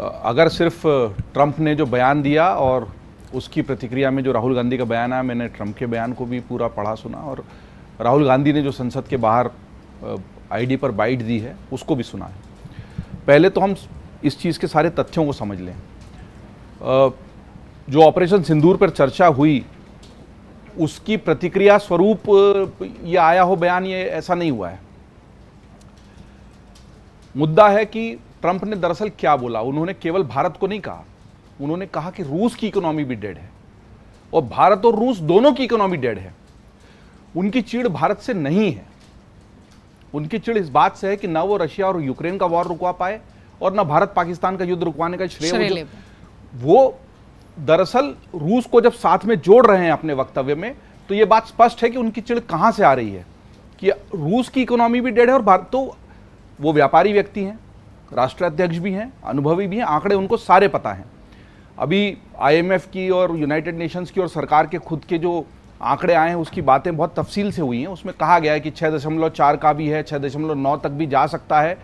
अगर सिर्फ ट्रंप ने जो बयान दिया और उसकी प्रतिक्रिया में जो राहुल गांधी का बयान आया, मैंने ट्रंप के बयान को भी पूरा पढ़ा सुना, और राहुल गांधी ने जो संसद के बाहर आईडी पर बाइट दी है उसको भी सुना है। पहले तो हम इस चीज़ के सारे तथ्यों को समझ लें। जो ऑपरेशन सिंदूर पर चर्चा हुई उसकी प्रतिक्रिया स्वरूप ये आया हो बयान, ये ऐसा नहीं हुआ है। मुद्दा है कि ट्रंप ने दरअसल क्या बोला। उन्होंने केवल भारत को नहीं कहा, उन्होंने कहा कि रूस की इकोनॉमी भी डेड है, और भारत और रूस दोनों की इकोनॉमी डेड है। उनकी चिढ़ भारत से नहीं है, उनकी चिढ़ इस बात से है कि ना वो रशिया और यूक्रेन का वॉर रुकवा पाए और ना भारत पाकिस्तान का युद्ध रुकवाने का श्रेय वो दरअसल रूस को जब साथ में जोड़ रहे हैं अपने वक्तव्य में, तो ये बात स्पष्ट है कि उनकी चिढ़ कहां से आ रही है कि रूस की इकोनॉमी भी डेड है और भारत। तो वो व्यापारी व्यक्ति हैं, राष्ट्राध्यक्ष भी हैं, अनुभवी भी हैं, आंकड़े उनको सारे पता हैं। अभी आईएमएफ की और यूनाइटेड नेशंस की और सरकार के खुद के जो आंकड़े आए हैं उसकी बातें बहुत तफसील से हुई हैं। उसमें कहा गया है कि 6.4 का भी है, 6.9 तक भी जा सकता है।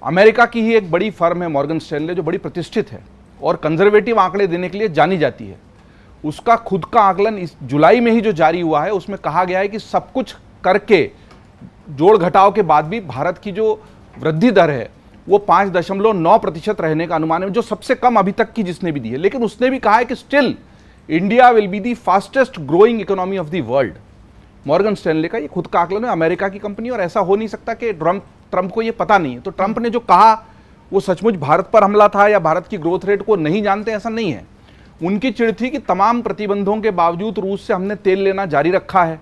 अमेरिका की ही एक बड़ी फर्म है मॉर्गन स्टैनले, जो बड़ी प्रतिष्ठित है और कंजर्वेटिव आंकड़े देने के लिए जानी जाती है, उसका खुद का आकलन इस जुलाई में ही जो जारी हुआ है उसमें कहा गया है कि सब कुछ करके जोड़ घटाव के बाद भी भारत की जो वृद्धि दर है वो 5.9% रहने का अनुमान है, जो सबसे कम अभी तक की जिसने भी दी है। लेकिन उसने भी कहा है कि still India will be the fastest growing economy of the world. Morgan Stanley का ये खुद का आकलन है, अमेरिका की कंपनी, और ऐसा हो नहीं सकता कि ट्रंप को ये पता नहीं है। तो ट्रंप ने जो कहा वो सचमुच भारत पर हमला था या भारत की ग्रोथ रेट को नहीं जानते, ऐसा नहीं है। उनकी चिढ़ थी कि तमाम प्रतिबंधों के बावजूद रूस से हमने तेल लेना जारी रखा है।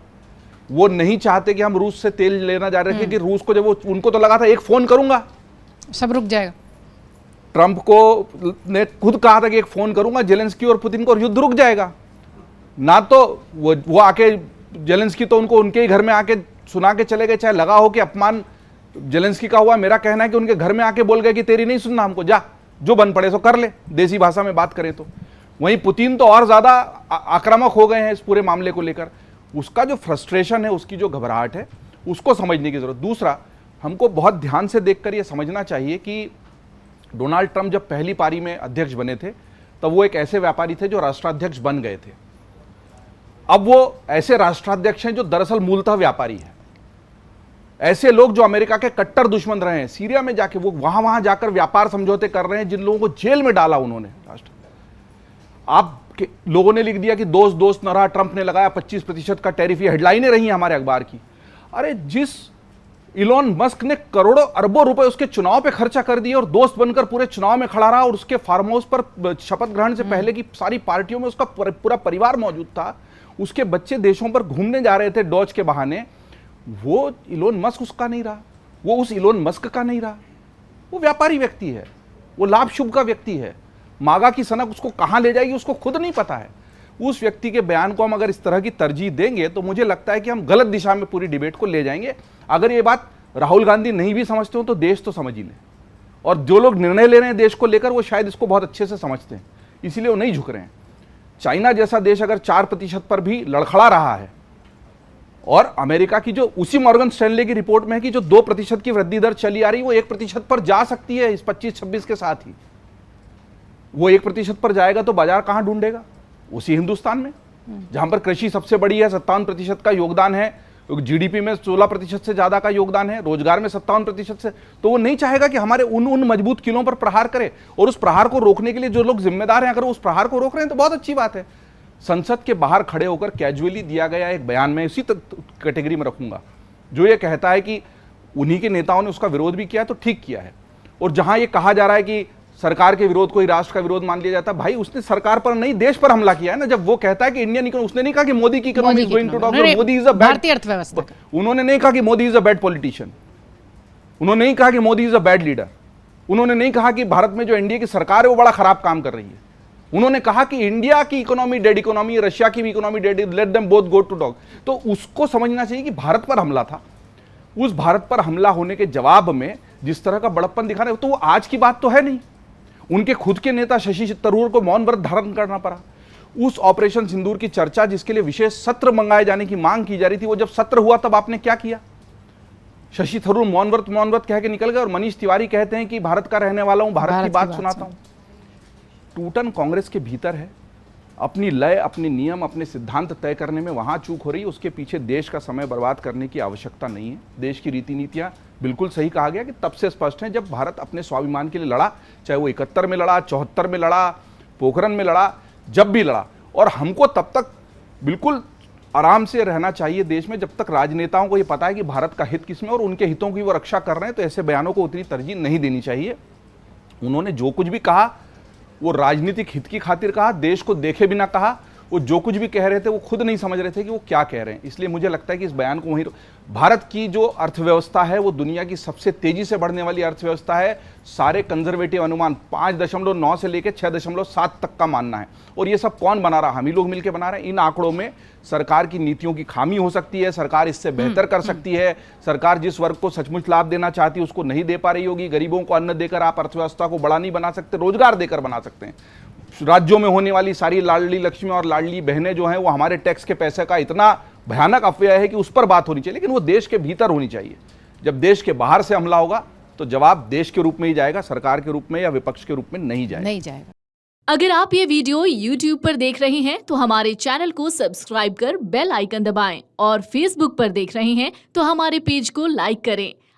वो नहीं चाहते कि हम रूस से तेल लेना जारी रखें कि रूस को, जब वो उनको तो लगा था एक फोन करूंगा सब रुक जाएगा। ट्रंप को ने खुद कहा था कि एक फोन करूंगा जेलेंस्की और पुतिन को और युद्ध रुक जाएगा। ना तो वो आके जेलेंस्की तो उनको उनके ही घर में आके सुना के चले गए, चाहे लगा हो कि अपमान जेलेंस्की का हुआ। मेरा कहना है कि उनके घर में आके बोल गए कि तेरी नहीं सुनना हमको, जा जो बन पड़े सो कर ले, देसी भाषा में बात करें तो। वहीं पुतिन तो और ज्यादा आक्रामक हो गए हैं इस पूरे मामले को लेकर। उसका जो फ्रस्ट्रेशन है, उसकी जो घबराहट है, उसको समझने की जरूरत। दूसरा, हमको बहुत ध्यान से देखकर यह समझना चाहिए कि डोनाल्ड ट्रंप जब पहली पारी में अध्यक्ष बने थे तब वो एक ऐसे व्यापारी थे जो राष्ट्राध्यक्ष बन गए थे। अब वो ऐसे राष्ट्राध्यक्ष हैं जो दरअसल मूलतः व्यापारी है। ऐसे लोग जो अमेरिका के कट्टर दुश्मन रहे हैं, सीरिया में जाके वो वहां जाकर व्यापार समझौते कर रहे हैं, जिन लोगों को जेल में डाला उन्होंने राष्ट्र। आप लोगों ने लिख दिया कि दोस्त दोस्त न रहा, ट्रंप ने लगाया 25% का टैरिफ। ये हेडलाइनें रही हैं हमारे अखबार की। अरे जिस इलॉन मस्क ने करोड़ों अरबों रुपए उसके चुनाव पे खर्चा कर दिए और दोस्त बनकर पूरे चुनाव में खड़ा रहा, और उसके फार्म हाउस पर शपथ ग्रहण से पहले की सारी पार्टियों में उसका पूरा परिवार मौजूद था, उसके बच्चे देशों पर घूमने जा रहे थे डॉज के बहाने, वो इलोन मस्क उसका नहीं रहा, वो उस इलोन मस्क का नहीं रहा। वो व्यापारी व्यक्ति है, वो लाभ शुभ का व्यक्ति है। मागा की सनक उसको कहां ले जाएगी उसको खुद नहीं पता है। उस व्यक्ति के बयान को हम अगर इस तरह की तरजीह देंगे तो मुझे लगता है कि हम गलत दिशा में पूरी डिबेट को ले जाएंगे। अगर ये बात राहुल गांधी नहीं भी समझते हो तो देश तो समझ ही लें, और जो लोग निर्णय ले रहे हैं देश को लेकर वो शायद इसको बहुत अच्छे से समझते हैं, इसीलिए वो नहीं झुक रहे हैं। चाइना जैसा देश अगर 4% पर भी लड़खड़ा रहा है, और अमेरिका की जो उसी मॉर्गन स्टैनले की रिपोर्ट में है कि जो 2% की वृद्धि दर चली आ रही है वो 1% पर जा सकती है इस 25-26 के साथ ही। वो 1% पर जाएगा तो बाजार कहां ढूंढेगा? उसी हिंदुस्तान में, जहां पर कृषि सबसे बड़ी है, 57% का योगदान है, जीडीपी में 16% से ज्यादा का योगदान है, रोजगार में 57% से। तो वो नहीं चाहेगा कि हमारे उन मजबूत किलों पर प्रहार करे, और उस प्रहार को रोकने के लिए जो लोग जिम्मेदार हैं, अगर उस प्रहार को रोक रहे हैं तो बहुत अच्छी बात है। संसद के बाहर खड़े होकर कैजुअली दिया गया एक बयान में इसी कैटेगरी में रखूंगा, जो ये कहता है कि उन्हीं के नेताओं ने उसका विरोध भी किया तो ठीक किया है। और जहां ये कहा जा रहा है कि सरकार के विरोध को ही राष्ट्र का विरोध मान लिया जाता है, भाई उसने सरकार पर नहीं देश पर हमला किया है ना। जब वो कहता है कि इंडियन इकोनॉमी, उसने नहीं कहा कि मोदी की economy is going to dog, Modi is a भारतीय अर्थव्यवस्था। उन्होंने नहीं कहा कि Modi is a bad politician, उन्होंने नहीं कहा कि Modi is a bad leader, उन्होंने नहीं कहा कि भारत में जो एनडीए की सरकार है वो बड़ा खराब काम कर रही है। उन्होंने कहा कि इंडिया की इकोनॉमी डेड इकोनॉमी, रशिया की भी economy dead, let them both go to dog. तो उसको समझना चाहिए कि भारत पर हमला था, उस भारत पर हमला होने के जवाब में जिस तरह का बड़प्पन दिखा रहे, तो वो आज की बात तो है नहीं। उनके खुद के नेता शशि थरूर को मौन व्रत धारण करना पड़ा। उस ऑपरेशन सिंदूर की चर्चा जिसके लिए विशेष सत्र मंगाए जाने की मांग की जा रही थी, वो जब सत्र हुआ तब आपने क्या किया? शशि थरूर मौन व्रत कह के निकल गए, और मनीष तिवारी कहते हैं कि भारत का रहने वाला हूं, भारत की बात सुनाता हूं। टूटन कांग्रेस के भीतर है। अपनी लय, अपने नियम, अपने सिद्धांत तय करने में वहाँ चूक हो रही है। उसके पीछे देश का समय बर्बाद करने की आवश्यकता नहीं है। देश की रीति नीतियाँ, बिल्कुल सही कहा गया कि तब से स्पष्ट हैं जब भारत अपने स्वाभिमान के लिए लड़ा, चाहे वो 71 में लड़ा, 74 में लड़ा, पोखरण में लड़ा, जब भी लड़ा। और हमको तब तक बिल्कुल आराम से रहना चाहिए देश में जब तक राजनेताओं को ये पता है कि भारत का हित किसमें और उनके हितों की वो रक्षा कर रहे हैं। तो ऐसे बयानों को उतनी तरजीह नहीं देनी चाहिए। उन्होंने जो कुछ भी कहा वो राजनीतिक हित की खातिर कहा, देश को देखे बिना कहा। वो जो कुछ भी कह रहे थे वो खुद नहीं समझ रहे थे कि वो क्या कह रहे हैं। इसलिए मुझे लगता है कि इस बयान को वहीं, भारत की जो अर्थव्यवस्था है वो दुनिया की सबसे तेजी से बढ़ने वाली अर्थव्यवस्था है। सारे कंजर्वेटिव अनुमान 5.9 से लेकर 6.7 तक का मानना है। और ये सब कौन बना रहा? हम ही लोग मिलकर बना रहे हैं। इन आंकड़ों में सरकार की नीतियों की खामी हो सकती है, सरकार इससे बेहतर कर सकती है। सरकार जिस वर्ग को सचमुच लाभ देना चाहती है उसको नहीं दे पा रही होगी। गरीबों को अन्न देकर आप अर्थव्यवस्था को बड़ा नहीं बना सकते, रोजगार देकर बना सकते हैं। राज्यों में होने वाली सारी लाडली लक्ष्मी और लाडली बहनें जो हैं वो हमारे टैक्स के पैसे का इतना भयानक अपव्यय है कि उस पर बात होनी चाहिए, लेकिन वो देश के भीतर होनी चाहिए। जब देश के बाहर से हमला होगा तो जवाब देश के रूप में ही जाएगा, सरकार के रूप में या विपक्ष के रूप में नहीं जाएगा। अगर आप ये वीडियो YouTube पर देख रहे हैं तो हमारे चैनल को सब्सक्राइब कर बेल आइकन दबाएं और Facebook पर देख रहे हैं तो हमारे पेज को लाइक करें।